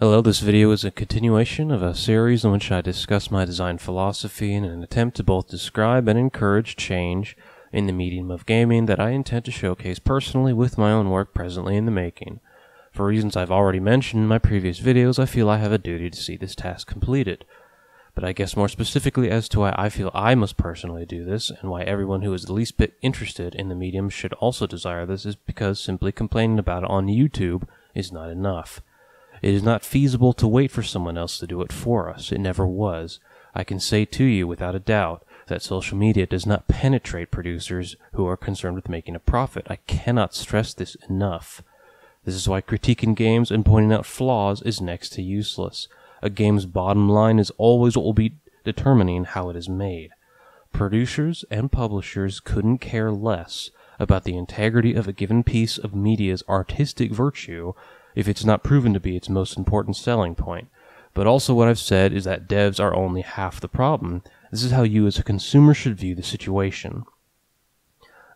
Hello, this video is a continuation of a series in which I discuss my design philosophy in an attempt to both describe and encourage change in the medium of gaming that I intend to showcase personally with my own work presently in the making. For reasons I've already mentioned in my previous videos, I feel I have a duty to see this task completed. But I guess more specifically as to why I feel I must personally do this, and why everyone who is the least bit interested in the medium should also desire this, is because simply complaining about it on YouTube is not enough. It is not feasible to wait for someone else to do it for us. It never was. I can say to you without a doubt that social media does not penetrate producers who are concerned with making a profit. I cannot stress this enough. This is why critiquing games and pointing out flaws is next to useless. A game's bottom line is always what will be determining how it is made. Producers and publishers couldn't care less about the integrity of a given piece of media's artistic virtue if it's not proven to be its most important selling point. But also what I've said is that devs are only half the problem. This is how you as a consumer should view the situation.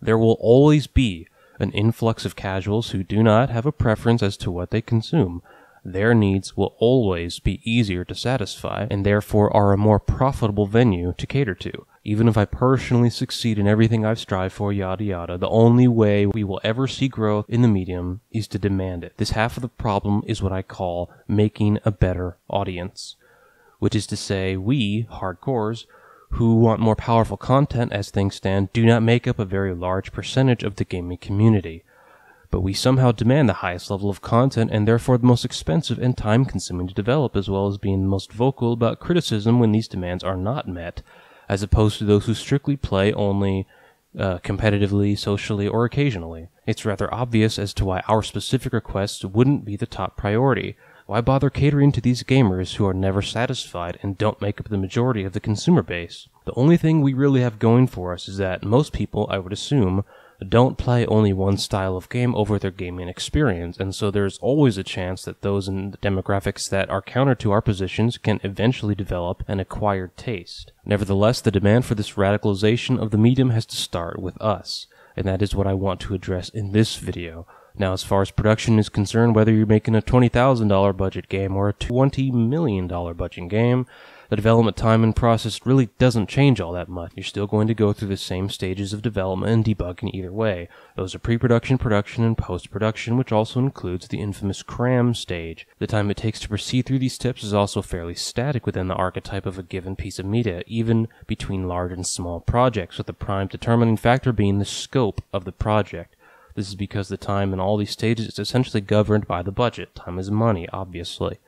There will always be an influx of casuals who do not have a preference as to what they consume. Their needs will always be easier to satisfy, and therefore are a more profitable venue to cater to. Even if I personally succeed in everything I've strived for, yada yada, the only way we will ever see growth in the medium is to demand it. This half of the problem is what I call making a better audience, which is to say, we, hardcores, who want more powerful content as things stand, do not make up a very large percentage of the gaming community. But we somehow demand the highest level of content and therefore the most expensive and time-consuming to develop, as well as being the most vocal about criticism when these demands are not met, as opposed to those who strictly play only competitively, socially, or occasionally. It's rather obvious as to why our specific requests wouldn't be the top priority. Why bother catering to these gamers who are never satisfied and don't make up the majority of the consumer base? The only thing we really have going for us is that most people, I would assume, don't play only one style of game over their gaming experience, and so there's always a chance that those in the demographics that are counter to our positions can eventually develop an acquired taste. Nevertheless, the demand for this radicalization of the medium has to start with us, and that is what I want to address in this video. Now, as far as production is concerned, whether you're making a $20,000 budget game or a $20 million budget game, the development time and process really doesn't change all that much. You're still going to go through the same stages of development and debugging either way. Those are pre-production, production, and post-production, which also includes the infamous cram stage. The time it takes to proceed through these steps is also fairly static within the archetype of a given piece of media, even between large and small projects, with the prime determining factor being the scope of the project. This is because the time in all these stages is essentially governed by the budget. Time is money, obviously.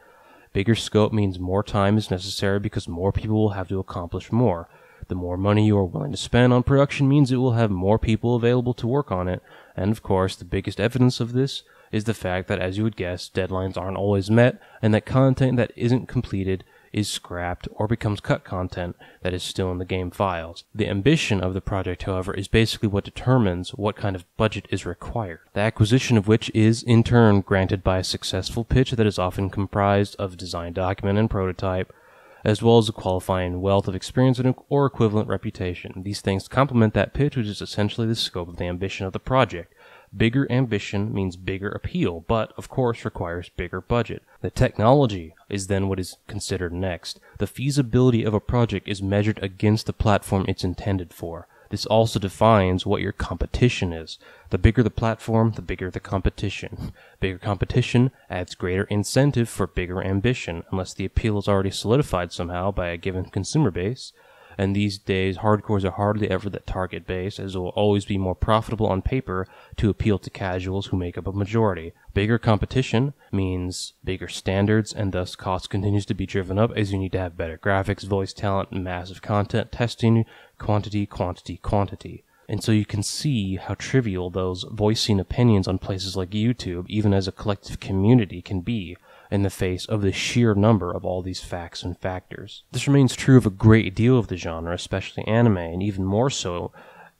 Bigger scope means more time is necessary because more people will have to accomplish more. The more money you are willing to spend on production means it will have more people available to work on it, and of course the biggest evidence of this is the fact that, as you would guess, deadlines aren't always met, and that content that isn't completed is scrapped or becomes cut content that is still in the game files. The ambition of the project, however, is basically what determines what kind of budget is required, the acquisition of which is, in turn, granted by a successful pitch that is often comprised of design document and prototype, as well as a qualifying wealth of experience or equivalent reputation. These things complement that pitch, which is essentially the scope of the ambition of the project. Bigger ambition means bigger appeal, but, of course, requires bigger budget. The technology is then what is considered next. The feasibility of a project is measured against the platform it's intended for. This also defines what your competition is. The bigger the platform, the bigger the competition. Bigger competition adds greater incentive for bigger ambition, unless the appeal is already solidified somehow by a given consumer base. And these days, hardcores are hardly ever the target base, as it will always be more profitable on paper to appeal to casuals who make up a majority. Bigger competition means bigger standards, and thus cost continues to be driven up as you need to have better graphics, voice talent, massive content, testing, quantity, quantity, quantity. And so you can see how trivial those voicing opinions on places like YouTube, even as a collective community, can be in the face of the sheer number of all these facts and factors. This remains true of a great deal of the genre, especially anime, and even more so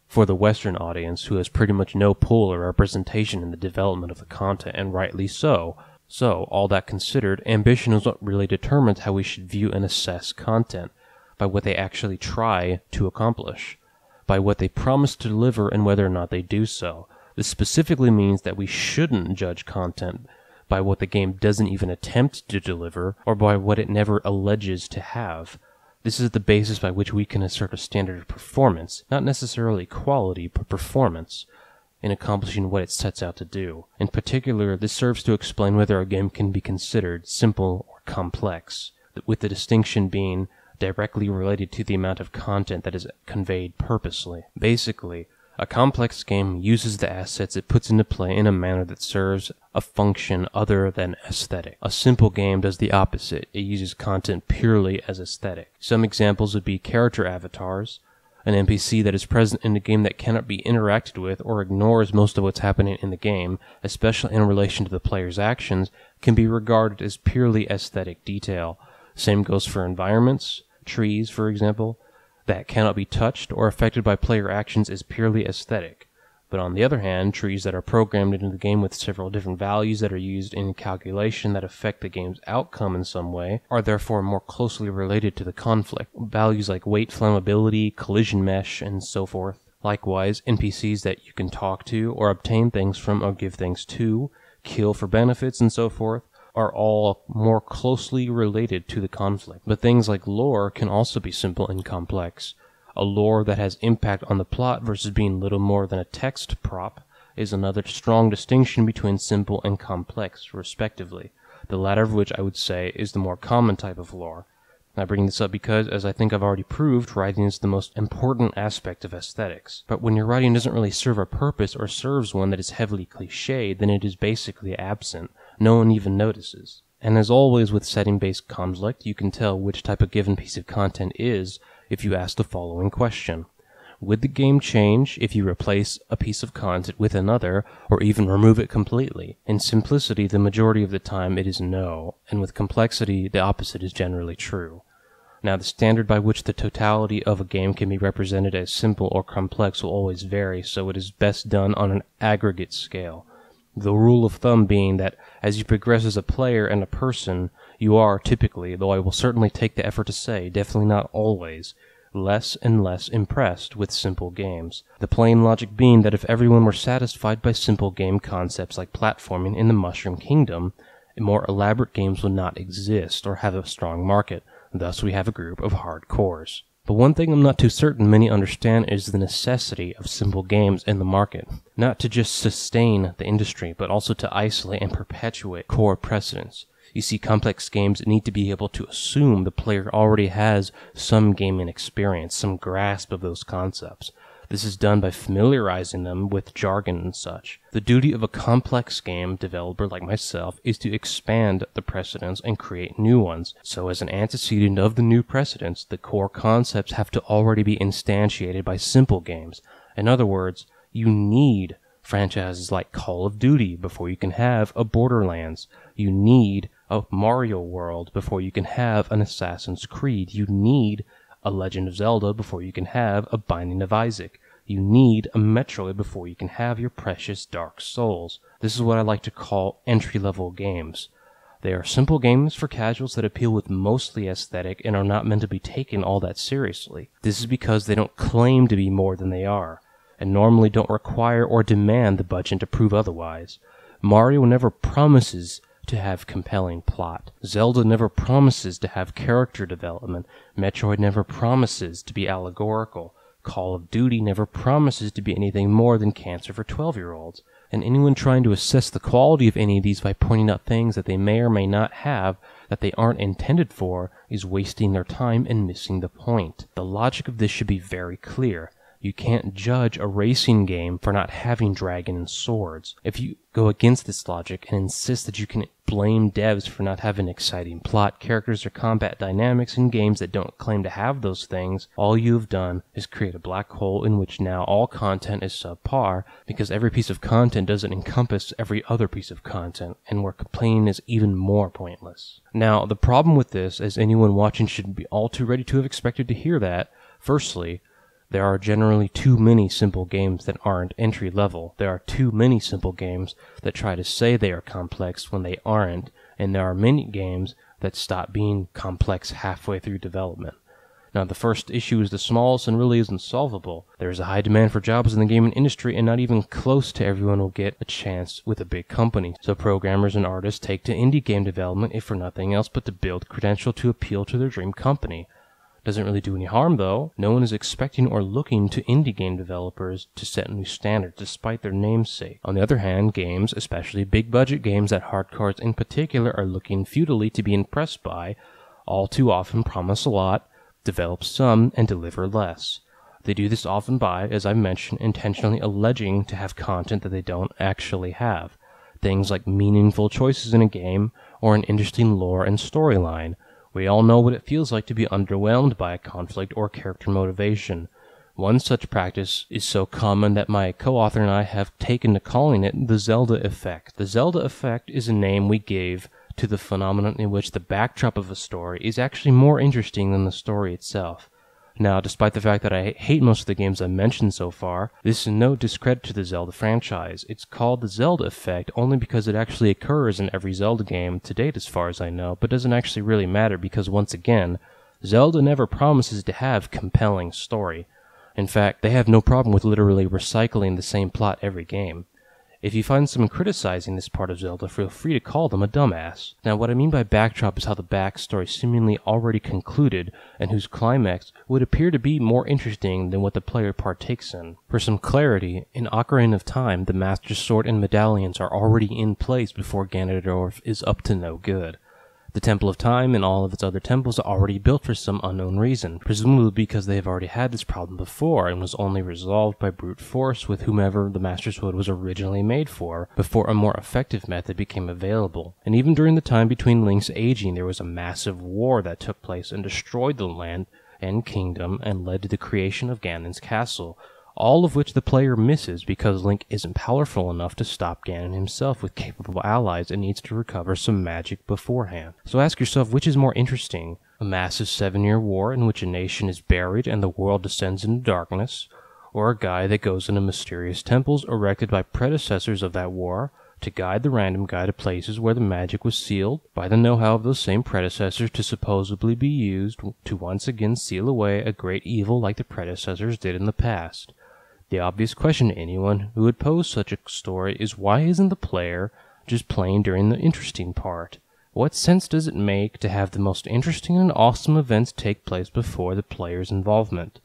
for the Western audience, who has pretty much no pull or representation in the development of the content, and rightly so. So, all that considered, ambition is what really determines how we should view and assess content, by what they actually try to accomplish, by what they promise to deliver and whether or not they do so. This specifically means that we shouldn't judge content by what the game doesn't even attempt to deliver, or by what it never alleges to have. This is the basis by which we can assert a standard of performance, not necessarily quality, but performance, in accomplishing what it sets out to do. In particular, this serves to explain whether a game can be considered simple or complex, with the distinction being directly related to the amount of content that is conveyed purposely. Basically, a complex game uses the assets it puts into play in a manner that serves a function other than aesthetic. A simple game does the opposite. It uses content purely as aesthetic. Some examples would be character avatars, an NPC that is present in the game that cannot be interacted with or ignores most of what's happening in the game, especially in relation to the player's actions, can be regarded as purely aesthetic detail. Same goes for environments. Trees, for example, that cannot be touched or affected by player actions is purely aesthetic. But on the other hand, trees that are programmed into the game with several different values that are used in calculation that affect the game's outcome in some way are therefore more closely related to the conflict. Values like weight, flammability, collision mesh, and so forth. Likewise, NPCs that you can talk to or obtain things from or give things to, kill for benefits, and so forth, are all more closely related to the conflict. But things like lore can also be simple and complex. A lore that has impact on the plot versus being little more than a text prop is another strong distinction between simple and complex, respectively, the latter of which I would say is the more common type of lore. I bring this up because, as I think I've already proved, writing is the most important aspect of aesthetics. But when your writing doesn't really serve a purpose or serves one that is heavily cliched, then it is basically absent. No one even notices. And as always with setting-based conflict, you can tell which type of given piece of content is if you ask the following question. Would the game change if you replace a piece of content with another, or even remove it completely? In simplicity, the majority of the time it is no, and with complexity, the opposite is generally true. Now, the standard by which the totality of a game can be represented as simple or complex will always vary, so it is best done on an aggregate scale. The rule of thumb being that as you progress as a player and a person, you are typically, though I will certainly take the effort to say, definitely not always, less and less impressed with simple games. The plain logic being that if everyone were satisfied by simple game concepts like platforming in the Mushroom Kingdom, more elaborate games would not exist or have a strong market. Thus we have a group of hardcores. But one thing I'm not too certain many understand is the necessity of simple games in the market. Not to just sustain the industry, but also to isolate and perpetuate core precedents. You see, complex games need to be able to assume the player already has some gaming experience, some grasp of those concepts. This is done by familiarizing them with jargon and such. The duty of a complex game developer like myself is to expand the precedents and create new ones. So as an antecedent of the new precedents, the core concepts have to already be instantiated by simple games. In other words, you need franchises like Call of Duty before you can have a Borderlands. You need a Mario World before you can have an Assassin's Creed. You need a Legend of Zelda before you can have a Binding of Isaac. You need a Metroid before you can have your precious Dark Souls. This is what I like to call entry-level games. They are simple games for casuals that appeal with mostly aesthetic and are not meant to be taken all that seriously. This is because they don't claim to be more than they are, and normally don't require or demand the budget to prove otherwise. Mario never promises to have compelling plot. Zelda never promises to have character development. Metroid never promises to be allegorical. Call of Duty never promises to be anything more than cancer for 12-year-olds. And anyone trying to assess the quality of any of these by pointing out things that they may or may not have that they aren't intended for is wasting their time and missing the point. The logic of this should be very clear. You can't judge a racing game for not having dragon and swords. If you go against this logic and insist that you can blame devs for not having exciting plot, characters, or combat dynamics in games that don't claim to have those things, all you have done is create a black hole in which now all content is subpar because every piece of content doesn't encompass every other piece of content, and where complaining is even more pointless. Now, the problem with this, as anyone watching should be all too ready to have expected to hear that, firstly, there are generally too many simple games that aren't entry-level. There are too many simple games that try to say they are complex when they aren't, and there are many games that stop being complex halfway through development. Now, the first issue is the smallest and really isn't solvable. There is a high demand for jobs in the gaming industry, and not even close to everyone will get a chance with a big company. So programmers and artists take to indie game development if for nothing else but to build credential to appeal to their dream company. Doesn't really do any harm though. No one is expecting or looking to indie game developers to set new standards despite their namesake. On the other hand, games, especially big budget games that hardcores in particular are looking futilely to be impressed by, all too often promise a lot, develop some, and deliver less. They do this often by, as I mentioned, intentionally alleging to have content that they don't actually have. Things like meaningful choices in a game, or an interesting lore and storyline. We all know what it feels like to be underwhelmed by a conflict or character motivation. One such practice is so common that my co-author and I have taken to calling it the Zelda effect. The Zelda effect is a name we gave to the phenomenon in which the backdrop of a story is actually more interesting than the story itself. Now, despite the fact that I hate most of the games I've mentioned so far, this is no discredit to the Zelda franchise. It's called the Zelda effect only because it actually occurs in every Zelda game to date as far as I know, but doesn't actually really matter because once again, Zelda never promises to have compelling story. In fact, they have no problem with literally recycling the same plot every game. If you find someone criticizing this part of Zelda, feel free to call them a dumbass. Now, what I mean by backdrop is how the backstory seemingly already concluded and whose climax would appear to be more interesting than what the player partakes in. For some clarity, in Ocarina of Time, the Master Sword and medallions are already in place before Ganondorf is up to no good. The Temple of Time and all of its other temples are already built for some unknown reason, presumably because they have already had this problem before and was only resolved by brute force with whomever the Master Sword was originally made for, before a more effective method became available. And even during the time between Link's aging, there was a massive war that took place and destroyed the land and kingdom and led to the creation of Ganon's castle, all of which the player misses because Link isn't powerful enough to stop Ganon himself with capable allies and needs to recover some magic beforehand. So ask yourself, which is more interesting? A massive 7-year war in which a nation is buried and the world descends into darkness, or a guy that goes into mysterious temples erected by predecessors of that war to guide the random guy to places where the magic was sealed by the know-how of those same predecessors to supposedly be used to once again seal away a great evil like the predecessors did in the past? The obvious question to anyone who would pose such a story is, why isn't the player just playing during the interesting part? What sense does it make to have the most interesting and awesome events take place before the player's involvement?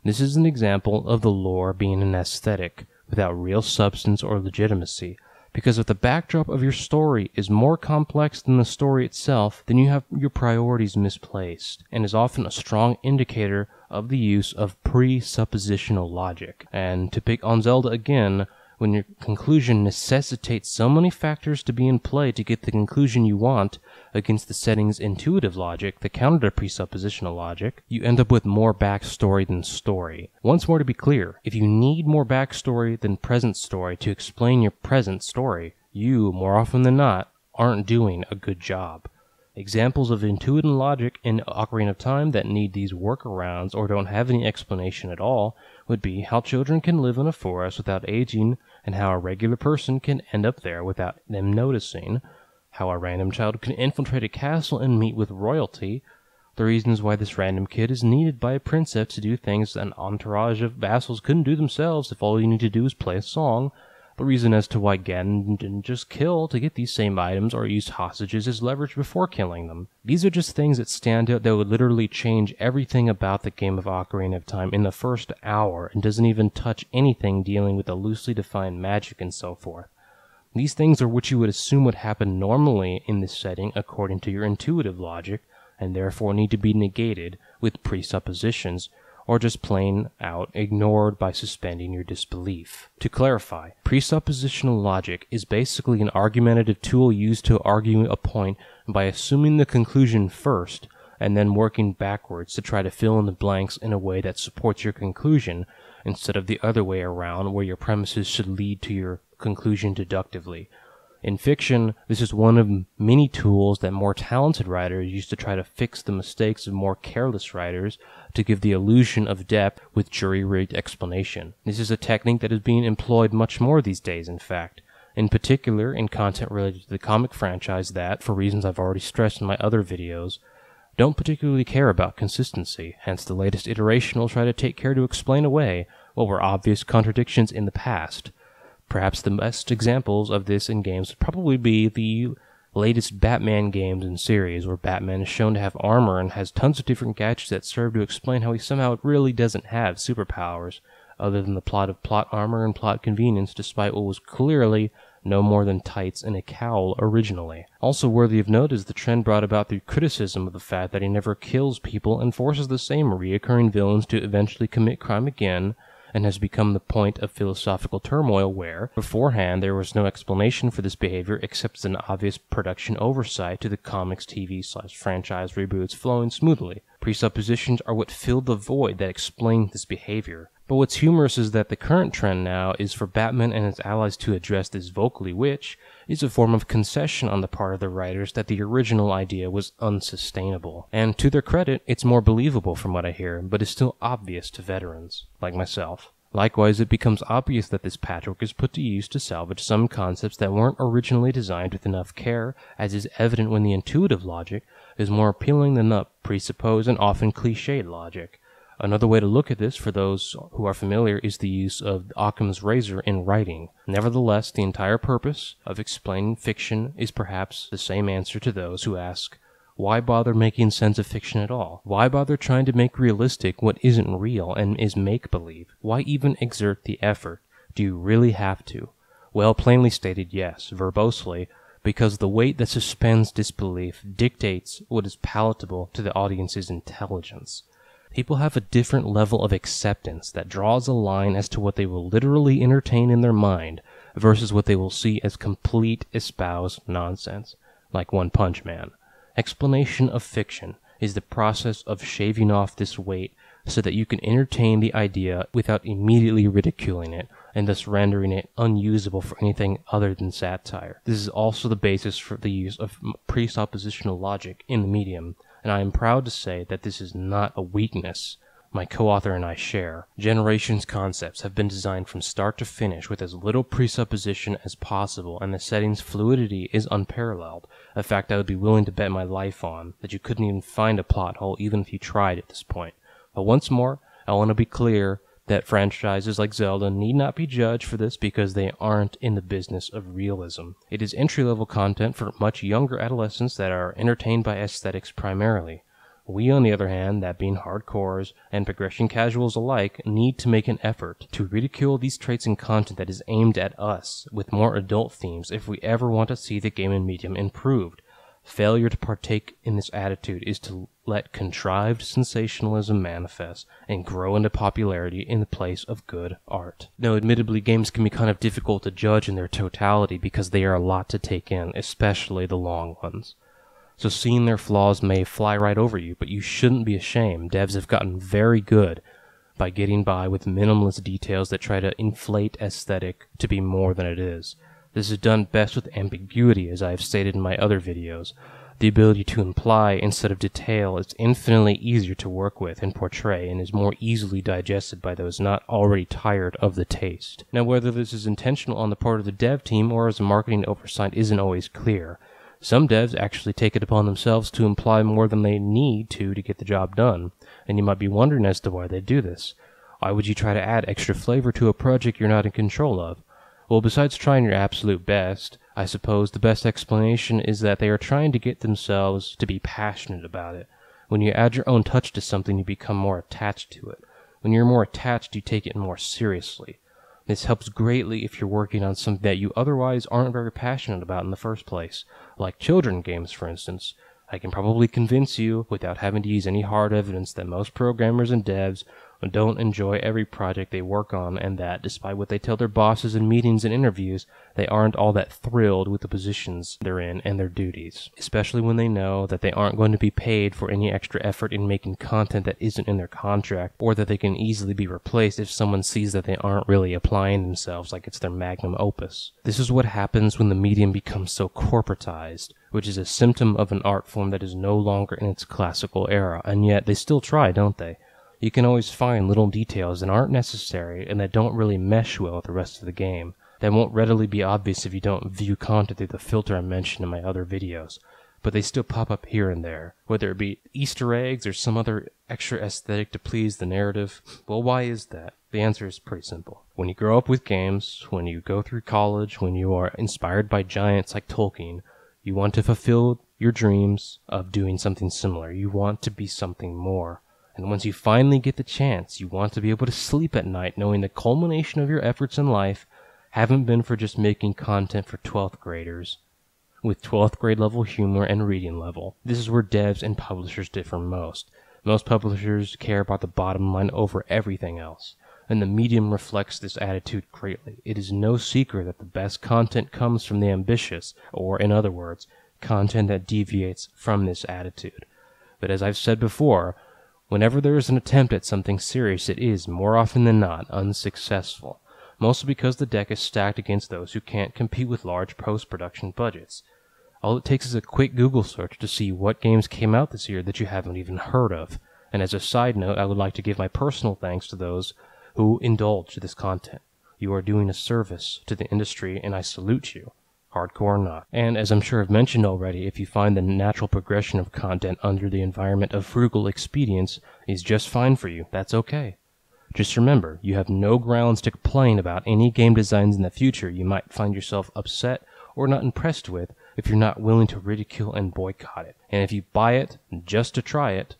This is an example of the lore being an aesthetic without real substance or legitimacy, because if the backdrop of your story is more complex than the story itself, then you have your priorities misplaced, and is often a strong indicator of the use of presuppositional logic. And to pick on Zelda again, when your conclusion necessitates so many factors to be in play to get the conclusion you want against the setting's intuitive logic, the counter to presuppositional logic, you end up with more backstory than story. Once more to be clear, if you need more backstory than present story to explain your present story, you, more often than not, aren't doing a good job. Examples of intuitive logic in Ocarina of Time that need these workarounds or don't have any explanation at all would be how children can live in a forest without aging and how a regular person can end up there without them noticing, how a random child can infiltrate a castle and meet with royalty, the reasons why this random kid is needed by a princess to do things an entourage of vassals couldn't do themselves if all you need to do is play a song, the reason as to why Ganon didn't just kill to get these same items or use hostages as leverage before killing them. These are just things that stand out that would literally change everything about the game of Ocarina of Time in the first hour and doesn't even touch anything dealing with the loosely defined magic and so forth. These things are what you would assume would happen normally in this setting according to your intuitive logic and therefore need to be negated with presuppositions, or just plain out ignored by suspending your disbelief. To clarify, presuppositional logic is basically an argumentative tool used to argue a point by assuming the conclusion first and then working backwards to try to fill in the blanks in a way that supports your conclusion instead of the other way around where your premises should lead to your conclusion deductively. In fiction, this is one of many tools that more talented writers use to try to fix the mistakes of more careless writers to give the illusion of depth with jury-rigged explanation. This is a technique that is being employed much more these days, in fact. In particular, in content related to the comic franchise that, for reasons I've already stressed in my other videos, don't particularly care about consistency, hence the latest iteration will try to take care to explain away what were obvious contradictions in the past. Perhaps the best examples of this in games would probably be the latest Batman games and series, where Batman is shown to have armor and has tons of different gadgets that serve to explain how he somehow really doesn't have superpowers, other than the plot of plot armor and plot convenience, despite what was clearly no more than tights and a cowl originally. Also worthy of note is the trend brought about through criticism of the fact that he never kills people and forces the same reoccurring villains to eventually commit crime again, and has become the point of philosophical turmoil where, beforehand, there was no explanation for this behavior except as an obvious production oversight to the comics, TV/franchise reboots flowing smoothly. Presuppositions are what filled the void that explained this behavior. But what's humorous is that the current trend now is for Batman and his allies to address this vocally, which is a form of concession on the part of the writers that the original idea was unsustainable. And to their credit, it's more believable from what I hear, but is still obvious to veterans, like myself. Likewise, it becomes obvious that this patchwork is put to use to salvage some concepts that weren't originally designed with enough care, as is evident when the intuitive logic is more appealing than the presupposed and often cliched logic. Another way to look at this, for those who are familiar, is the use of Occam's razor in writing. Nevertheless, the entire purpose of explaining fiction is perhaps the same answer to those who ask, why bother making sense of fiction at all? Why bother trying to make realistic what isn't real and is make-believe? Why even exert the effort? Do you really have to? Well, plainly stated, yes, verbosely, because the weight that suspends disbelief dictates what is palatable to the audience's intelligence. People have a different level of acceptance that draws a line as to what they will literally entertain in their mind versus what they will see as complete espoused nonsense, like One Punch Man. Explanation of fiction is the process of shaving off this weight so that you can entertain the idea without immediately ridiculing it, and thus rendering it unusable for anything other than satire. This is also the basis for the use of presuppositional logic in the medium, and I am proud to say that this is not a weakness my co-author and I share. Generation's concepts have been designed from start to finish with as little presupposition as possible, and the setting's fluidity is unparalleled, a fact I would be willing to bet my life on, that you couldn't even find a plot hole even if you tried at this point. But once more, I want to be clear that franchises like Zelda need not be judged for this because they aren't in the business of realism. It is entry-level content for much younger adolescents that are entertained by aesthetics primarily. We, on the other hand, that being hardcores and progression casuals alike, need to make an effort to ridicule these traits in content that is aimed at us with more adult themes if we ever want to see the gaming medium improved. Failure to partake in this attitude is to let contrived sensationalism manifest and grow into popularity in the place of good art. Now, admittedly, games can be kind of difficult to judge in their totality because they are a lot to take in, especially the long ones. So seeing their flaws may fly right over you, but you shouldn't be ashamed. Devs have gotten very good by getting by with minimalist details that try to inflate aesthetic to be more than it is. This is done best with ambiguity, as I have stated in my other videos. The ability to imply instead of detail is infinitely easier to work with and portray, and is more easily digested by those not already tired of the taste. Now, whether this is intentional on the part of the dev team or as a marketing oversight isn't always clear. Some devs actually take it upon themselves to imply more than they need to get the job done, and you might be wondering as to why they do this. Why would you try to add extra flavor to a project you're not in control of? Well, besides trying your absolute best, I suppose the best explanation is that they are trying to get themselves to be passionate about it. When you add your own touch to something, you become more attached to it. When you're more attached, you take it more seriously. This helps greatly if you're working on something that you otherwise aren't very passionate about in the first place, like children games, for instance. I can probably convince you, without having to use any hard evidence, that most programmers and devs don't enjoy every project they work on, and that, despite what they tell their bosses in meetings and interviews, they aren't all that thrilled with the positions they're in and their duties, especially when they know that they aren't going to be paid for any extra effort in making content that isn't in their contract, or that they can easily be replaced if someone sees that they aren't really applying themselves like it's their magnum opus. This is what happens when the medium becomes so corporatized, which is a symptom of an art form that is no longer in its classical era, and yet they still try, don't they? You can always find little details that aren't necessary and that don't really mesh well with the rest of the game, that won't readily be obvious if you don't view content through the filter I mentioned in my other videos. but they still pop up here and there, whether it be Easter eggs or some other extra aesthetic to please the narrative. Well, why is that? The answer is pretty simple. When you grow up with games, when you go through college, when you are inspired by giants like Tolkien, you want to fulfill your dreams of doing something similar. You want to be something more. And once you finally get the chance, you want to be able to sleep at night knowing the culmination of your efforts in life haven't been for just making content for 12th graders with 12th grade level humor and reading level. This is where devs and publishers differ most. Most publishers care about the bottom line over everything else, and the medium reflects this attitude greatly. It is no secret that the best content comes from the ambitious, or in other words, content that deviates from this attitude. But as I've said before, whenever there is an attempt at something serious, it is, more often than not, unsuccessful. Mostly because the deck is stacked against those who can't compete with large post-production budgets. All it takes is a quick Google search to see what games came out this year that you haven't even heard of. And as a side note, I would like to give my personal thanks to those who indulge this content. You are doing a service to the industry, and I salute you, hardcore or not. And as I'm sure I've mentioned already, if you find the natural progression of content under the environment of frugal expedience is just fine for you, that's okay. Just remember, you have no grounds to complain about any game designs in the future you might find yourself upset or not impressed with if you're not willing to ridicule and boycott it. And if you buy it just to try it,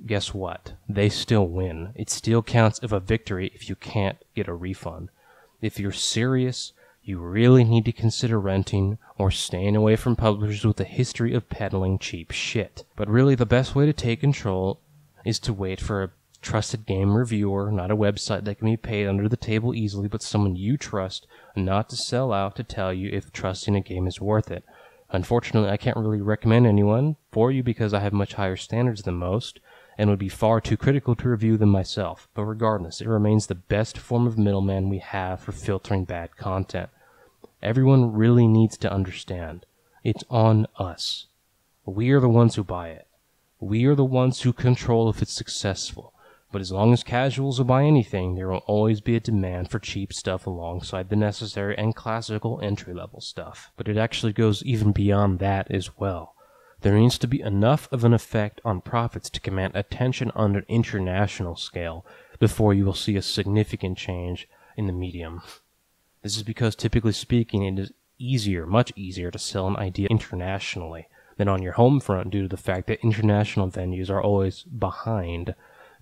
guess what? They still win. It still counts as a victory if you can't get a refund. If you're serious, you really need to consider renting or staying away from publishers with a history of peddling cheap shit. But really, the best way to take control is to wait for a trusted game reviewer, not a website that can be paid under the table easily, but someone you trust, not to sell out to tell you if trusting a game is worth it. Unfortunately, I can't really recommend anyone for you because I have much higher standards than most, and would be far too critical to review them myself. But regardless, it remains the best form of middleman we have for filtering bad content. Everyone really needs to understand. It's on us. We are the ones who buy it. We are the ones who control if it's successful. But as long as casuals will buy anything, there will always be a demand for cheap stuff alongside the necessary and classical entry-level stuff. But it actually goes even beyond that as well. There needs to be enough of an effect on profits to command attention on an international scale before you will see a significant change in the medium. This is because, typically speaking, it is easier, much easier to sell an idea internationally than on your home front due to the fact that international venues are always behind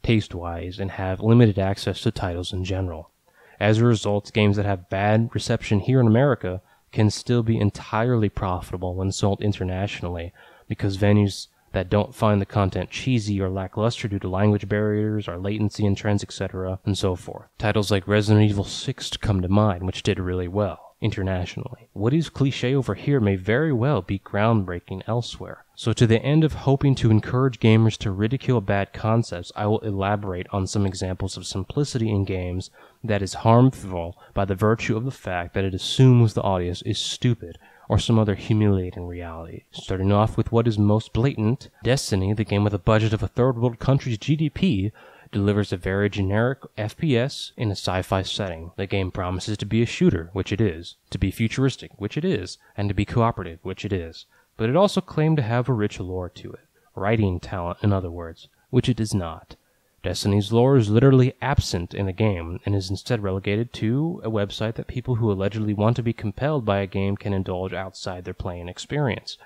taste-wise and have limited access to titles in general. As a result, games that have bad reception here in America can still be entirely profitable when sold internationally because venues that don't find the content cheesy or lackluster due to language barriers or latency in trends, etc., and so forth. Titles like Resident Evil 6 come to mind, which did really well internationally. What is cliche over here may very well be groundbreaking elsewhere. So to the end of hoping to encourage gamers to ridicule bad concepts, I will elaborate on some examples of simplicity in games that is harmful by the virtue of the fact that it assumes the audience is stupid or some other humiliating reality. Starting off with what is most blatant, Destiny, the game with a budget of a third world country's GDP, delivers a very generic FPS in a sci-fi setting. The game promises to be a shooter, which it is, to be futuristic, which it is, and to be cooperative, which it is. But it also claimed to have a rich lore to it. Writing talent, in other words, which it does not. Destiny's lore is literally absent in the game, and is instead relegated to a website that people who allegedly want to be compelled by a game can indulge outside their playing experience.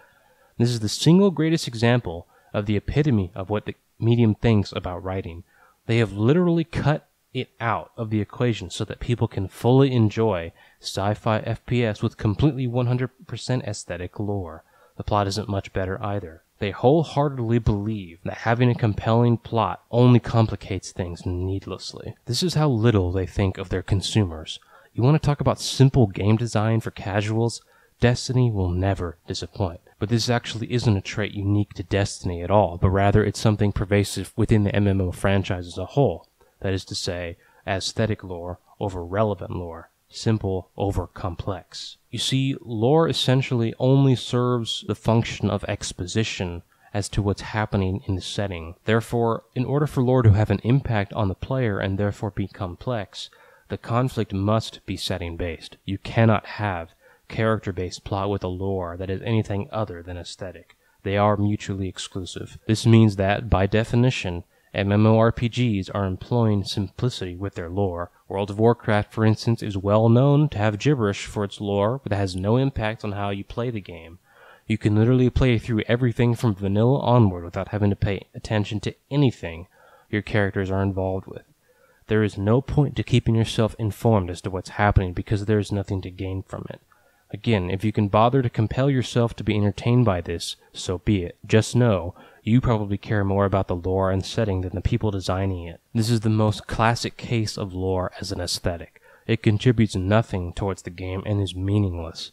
This is the single greatest example of the epitome of what the medium thinks about writing. They have literally cut it out of the equation so that people can fully enjoy sci-fi FPS with completely 100% aesthetic lore. The plot isn't much better either. They wholeheartedly believe that having a compelling plot only complicates things needlessly. This is how little they think of their consumers. You want to talk about simple game design for casuals? Destiny will never disappoint. But this actually isn't a trait unique to Destiny at all, but rather it's something pervasive within the MMO franchise as a whole. That is to say, aesthetic lore over relevant lore. Simple over complex. You see, lore essentially only serves the function of exposition as to what's happening in the setting. Therefore, in order for lore to have an impact on the player and therefore be complex, the conflict must be setting-based. You cannot have character-based plot with a lore that is anything other than aesthetic. They are mutually exclusive. This means that, by definition, MMORPGs are employing simplicity with their lore. World of Warcraft, for instance, is well known to have gibberish for its lore, but that has no impact on how you play the game. You can literally play through everything from vanilla onward without having to pay attention to anything your characters are involved with. There is no point to keeping yourself informed as to what's happening because there is nothing to gain from it. Again, if you can bother to compel yourself to be entertained by this, so be it. Just know, you probably care more about the lore and setting than the people designing it. This is the most classic case of lore as an aesthetic. It contributes nothing towards the game and is meaningless.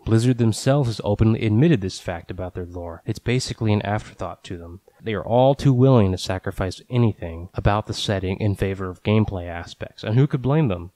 Blizzard themselves has openly admitted this fact about their lore. It's basically an afterthought to them. They are all too willing to sacrifice anything about the setting in favor of gameplay aspects, and who could blame them?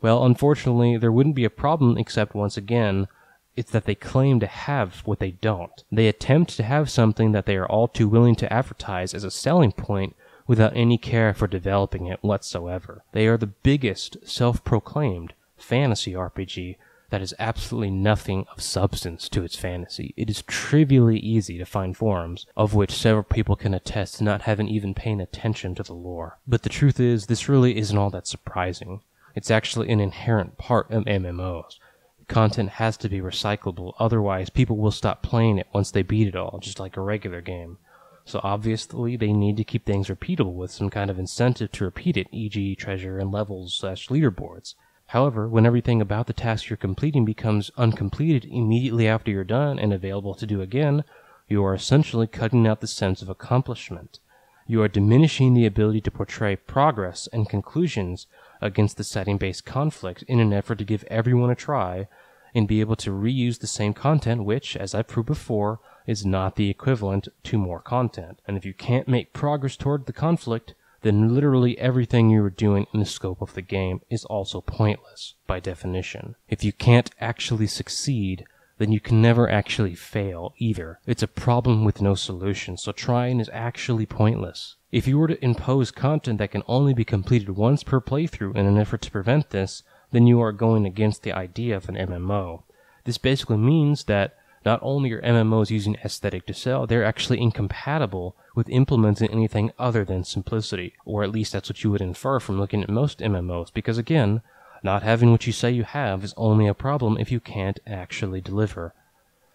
Well, unfortunately, there wouldn't be a problem except, once again, it's that they claim to have what they don't. They attempt to have something that they are all too willing to advertise as a selling point without any care for developing it whatsoever. They are the biggest self-proclaimed fantasy RPG that has absolutely nothing of substance to its fantasy. It is trivially easy to find forums, of which several people can attest to not having even paying attention to the lore. But the truth is, this really isn't all that surprising. It's actually an inherent part of MMOs. Content has to be recyclable, otherwise people will stop playing it once they beat it all, just like a regular game. So obviously they need to keep things repeatable with some kind of incentive to repeat it, e.g. treasure and levels/leaderboards. However, when everything about the task you're completing becomes uncompleted immediately after you're done and available to do again, you are essentially cutting out the sense of accomplishment. You are diminishing the ability to portray progress and conclusions against the setting-based conflict in an effort to give everyone a try and be able to reuse the same content, which, as I've proved before, is not the equivalent to more content. And if you can't make progress toward the conflict, then literally everything you are doing in the scope of the game is also pointless, by definition. If you can't actually succeed, then you can never actually fail either. It's a problem with no solution, so trying is actually pointless. If you were to impose content that can only be completed once per playthrough in an effort to prevent this, then you are going against the idea of an MMO. This basically means that not only are MMOs using aesthetic to sell, they're actually incompatible with implementing anything other than simplicity, or at least that's what you would infer from looking at most MMOs, because again, not having what you say you have is only a problem if you can't actually deliver.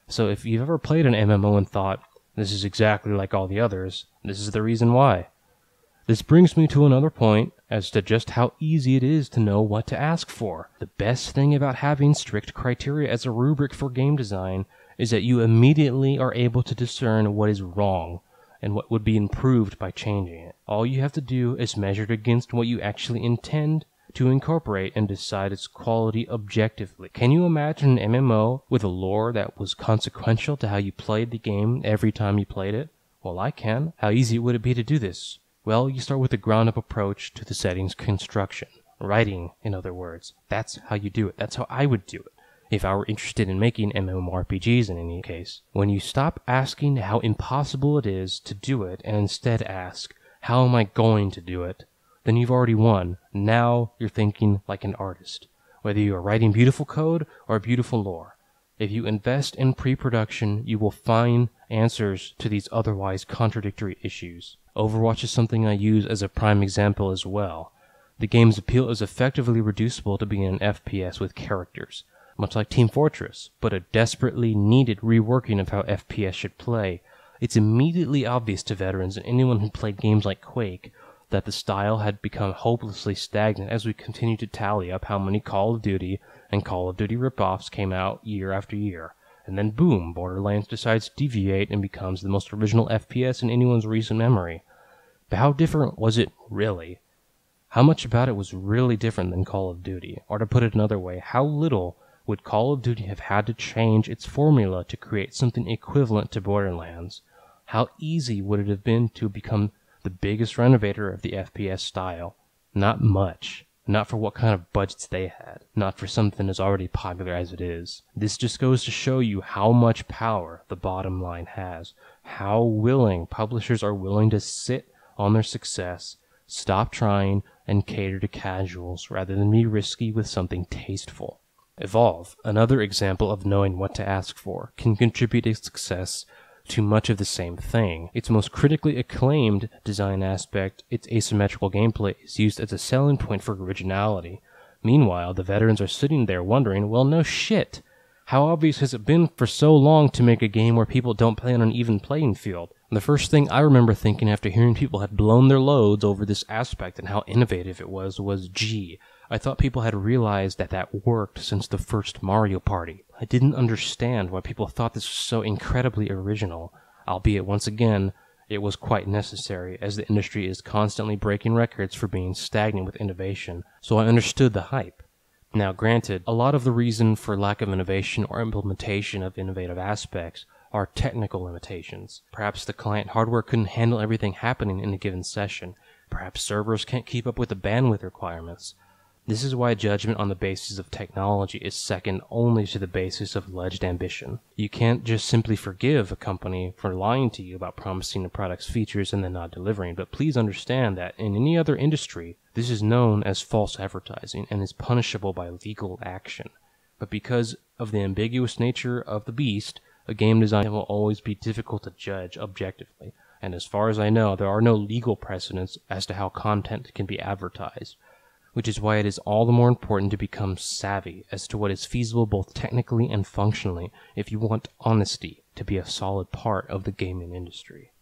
So if you've ever played an MMO and thought, this is exactly like all the others, this is the reason why. This brings me to another point as to just how easy it is to know what to ask for. The best thing about having strict criteria as a rubric for game design is that you immediately are able to discern what is wrong and what would be improved by changing it. All you have to do is measure it against what you actually intend to incorporate and decide its quality objectively. Can you imagine an MMO with a lore that was consequential to how you played the game every time you played it? Well, I can. How easy would it be to do this? Well, you start with a ground-up approach to the setting's construction. Writing, in other words. That's how you do it. That's how I would do it, if I were interested in making MMORPGs in any case. When you stop asking how impossible it is to do it and instead ask, how am I going to do it? Then you've already won. Now you're thinking like an artist, whether you are writing beautiful code or beautiful lore. If you invest in pre-production, you will find answers to these otherwise contradictory issues. Overwatch is something I use as a prime example as well. The game's appeal is effectively reducible to being an FPS with characters, much like Team Fortress, but a desperately needed reworking of how FPS should play. It's immediately obvious to veterans and anyone who played games like Quake that the style had become hopelessly stagnant as we continue to tally up how many Call of Duty and Call of Duty rip-offs came out year after year. And then boom, Borderlands decides to deviate and becomes the most original FPS in anyone's recent memory. But how different was it really? How much about it was really different than Call of Duty? Or to put it another way, how little would Call of Duty have had to change its formula to create something equivalent to Borderlands? How easy would it have been to become the biggest renovator of the FPS style? Not much. Not for what kind of budgets they had. Not for something as already popular as it is. This just goes to show you how much power the bottom line has. How willing publishers are willing to sit on their success, stop trying, and cater to casuals rather than be risky with something tasteful. Evolve, another example of knowing what to ask for, can contribute to success to much of the same thing. Its most critically acclaimed design aspect, its asymmetrical gameplay, is used as a selling point for originality. Meanwhile, the veterans are sitting there wondering, well, no shit. How obvious has it been for so long to make a game where people don't play on an even playing field? The first thing I remember thinking after hearing people had blown their loads over this aspect and how innovative it was, gee, I thought people had realized that that worked since the first Mario Party. I didn't understand why people thought this was so incredibly original, albeit once again, it was quite necessary, as the industry is constantly breaking records for being stagnant with innovation, so I understood the hype. Now granted, a lot of the reason for lack of innovation or implementation of innovative aspects are technical limitations. Perhaps the client hardware couldn't handle everything happening in a given session. Perhaps servers can't keep up with the bandwidth requirements. This is why judgment on the basis of technology is second only to the basis of alleged ambition. You can't just simply forgive a company for lying to you about promising the product's features and then not delivering, but please understand that in any other industry, this is known as false advertising and is punishable by legal action. But because of the ambiguous nature of the beast, a game design will always be difficult to judge objectively, and as far as I know, there are no legal precedents as to how content can be advertised, which is why it is all the more important to become savvy as to what is feasible both technically and functionally if you want honesty to be a solid part of the gaming industry.